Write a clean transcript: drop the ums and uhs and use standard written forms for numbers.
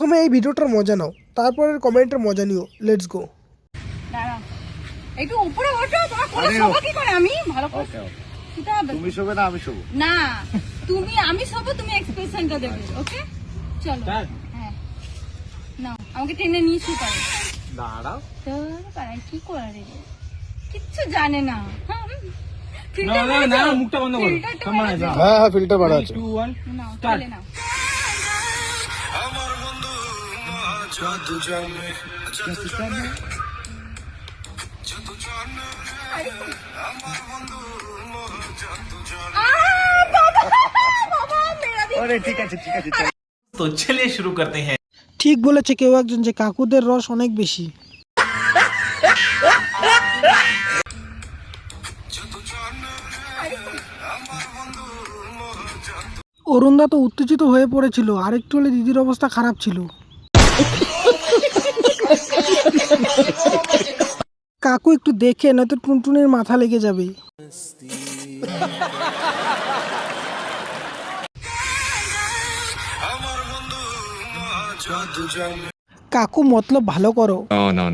প্রথমে এই ভিডিওটার মজা নাও, তারপরের কমেন্টের মজা নিও। Let's go. দাঁড়াও একটু উপরে ওঠো, তোমার কোলে শোবো কি করে আমি? ভালো করে তুমি শোবে না আমি শোবো? না, আমি শোবো, তুমি এক্সপ্রেশনটা দেবে। ওকে চলো। হ্যাঁ নাও, আমাকে টেনে নিয়ে শুয়ে পড়ো। দাঁড়াও। তোর পাড়ায় কি করে রে, কিচ্ছু জানে না। মুখটা বন্ধ করো। হ্যাঁ ফিল্টার বাড়া আছে। নাও চলে নাও। ঠিক আছে तो चलिए शुरू करते हैं। ঠিক বলেছে কেউ একজন যে কাকুদের রস অনেক বেশি। অরুণদা তো উত্তেজিত হয়ে পড়েছিল, আরেকটু হলে দিদির অবস্থা খারাপ ছিল। কাকু একটু দেখে, নয়তো টুনটুনের মাথা লেগে যাবে। কাকু মতলব ভালো করো। No.